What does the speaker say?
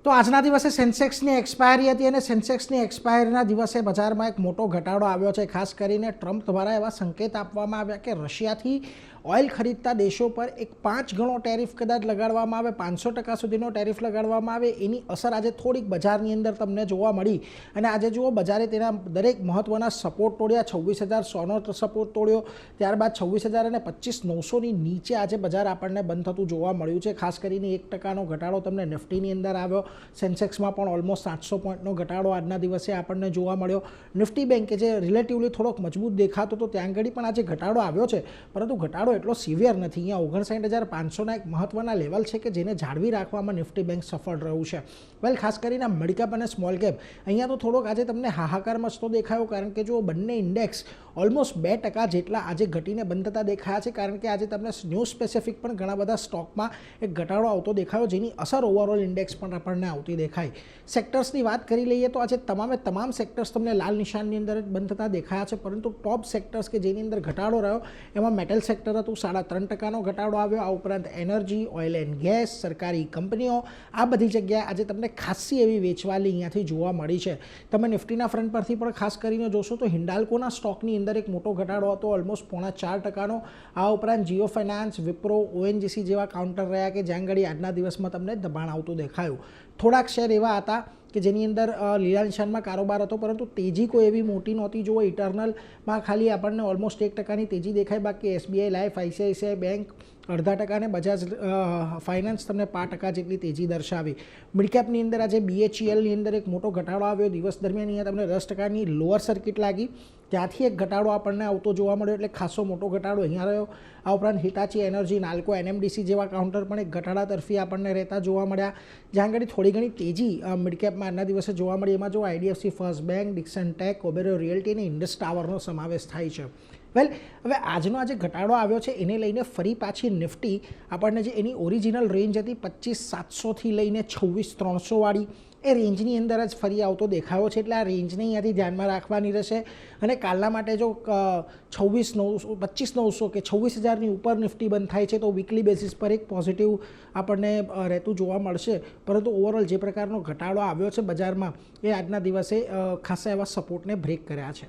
તો આજના દિવસે સેન્સેક્સની એક્સપાયરી હતી અને સેન્સેક્સની એક્સપાયરીના દિવસે બજારમાં એક મોટો ઘટાડો આવ્યો છે. ખાસ કરીને ટ્રમ્પ દ્વારા એવા સંકેત આપવામાં આવ્યા કે રશિયાથી ઓઇલ ખરીદતા દેશો પર એક 5 ગણો ટેરિફ કદાચ લગાડવામાં આવે, 500% સુધીનો ટેરિફ લગાડવામાં આવે. એની અસર આજે થોડીક બજારની અંદર તમને જોવા મળી અને આજે જુઓ બજારે તેના દરેક મહત્ત્વના સપોર્ટ તોડ્યા. 26,100નો સપોર્ટ તોડ્યો, ત્યારબાદ 26,000 અને 25,900ની નીચે આજે બજાર આપણને બંધ થતું જોવા મળ્યું છે. ખાસ કરીને 1%નો ઘટાડો તમને નિફ્ટીની અંદર આવ્યો. સેન્સેક્સમાં પણ ઓલમોસ્ટ 700 પોઈન્ટનો ઘટાડો આજના દિવસે આપણને જોવા મળ્યો. નિફ્ટી બેંક કે જે રિલેટિવલી થોડોક મજબૂત દેખાતો હતો ત્યાં આગળ પણ આજે ઘટાડો આવ્યો છે, પરંતુ ઘટાડો એટલો સિવિયર નથી. અહીંયા 59,500ના એક મહત્ત્વના લેવલ છે કે જેને જાળવી રાખવામાં નિફ્ટી બેંક સફળ રહ્યું છે. વેલ, ખાસ કરીને મિડ કેપ અને સ્મોલ કેપ અહીંયા તો થોડોક આજે તમને હાહાકાર મચતો દેખાયો, કારણ કે જો બંને ઇન્ડેક્સ ઓલમોસ્ટ 2% જેટલા આજે ઘટીને બંધ થતા દેખાયા છે. કારણ કે આજે તમને ન્યૂઝ સ્પેસિફિક પણ ઘણા બધા સ્ટોકમાં એક ઘટાડો આવતો દેખાયો, જેની અસર ઓવરઓલ ઇન્ડેક્સ પણ આપણને આવતી દેખાય. સેક્ટર્સની વાત કરી લઈએ તો આજે તમામ સેક્ટર્સ તમને લાલ નિશાનની અંદર જ બંધ થતા દેખાયા છે, પરંતુ ટોપ સેક્ટર્સ કે જેની અંદર ઘટાડો રહ્યો એમાં મેટલ સેક્ટર હતું, 3.5%નો ઘટાડો આવ્યો. આ ઉપરાંત એનર્જી, ઓઇલ એન્ડ ગેસ, સરકારી કંપનીઓ, આ બધી જગ્યાએ આજે તમને ખાસી એવી વેચવાલી અહીંયાથી જોવા મળી છે. તમે નિફ્ટીના ફ્રન્ટ પરથી પણ ખાસ કરીને જોશો તો હિન્ડાલ્કોના સ્ટોકની અંદર એક મોટો ઘટાડો હતો, ઓલમોસ્ટ 4.5%નો. આ ઉપરાંત જીઓ ફાઇનાન્સ, વિપ્રો, ઓએનજીસી જેવા કાઉન્ટર રહ્યા કે જ્યાં આગળ આજના દિવસમાં તમને દબાણ આવતું દેખાયું. થોડાક શેર એવા હતા કે જેની અંદર લીલા નિશાનમાં કારોબાર હતો, પરંતુ તેજી કોઈ એવી મોટી નહોતી. જુઓ ઇટરનલમાં ખાલી આપણને ઓલમોસ્ટ 1%ની તેજી દેખાય, બાકી એસબીઆઈ લાઈફ, આઈસીઆઈસીઆઈ બેંક 0.5% અને બજાજ ફાઇનાન્સ તમને 5% જેટલી તેજી દર્શાવી. મિડકેપની અંદર આજે બીએચઈએલની અંદર એક મોટો ઘટાડો આવ્યો. દિવસ દરમિયાન અહીંયા તમને 10%ની લોઅર સર્કિટ લાગી, ત્યાંથી એક ઘટાડો આપણને આવતો જોવા મળ્યો, એટલે ખાસો મોટો ઘટાડો અહીંયા રહ્યો. આ ઉપરાંત હિતાચી એનર્જી, નાલ્કો, એનએમડીસી જેવા કાઉન્ટર પણ એક ઘટાડા તરફી આપણને રહેતા જોવા મળ્યા. જ્યાં આગળ થોડી ઘણી તેજી મિડકેપમાં આજના દિવસે જોવા મળી. એમાં જો IDFC First Bank, Dixon Tech, Oberoi Realty અને ઇન્ડસ ટાવરનો સમાવેશ થાય છે. વેલ, હવે આજનો આજે ઘટાડો આવ્યો છે એને લઈને ફરી પાછી નિફ્ટી આપણને જે એની ઓરિજિનલ રેન્જ હતી 25,700થી લઈને 26,300 વાળી એ રેન્જની અંદર જ ફરી આવતો દેખાયો છે. એટલે આ રેન્જને અહીંયાથી ધ્યાનમાં રાખવાની રહેશે અને કાલના માટે જો 25,900 કે 26,000ની ઉપર નિફ્ટી બંધ થાય છે તો વીકલી બેસિસ પર એક પોઝિટિવ આપણને રહેતું જોવા મળશે. પરંતુ ઓવરઓલ જે પ્રકારનો ઘટાડો આવ્યો છે બજારમાં એ આજના દિવસે ખાસા એવા સપોર્ટને બ્રેક કર્યા છે.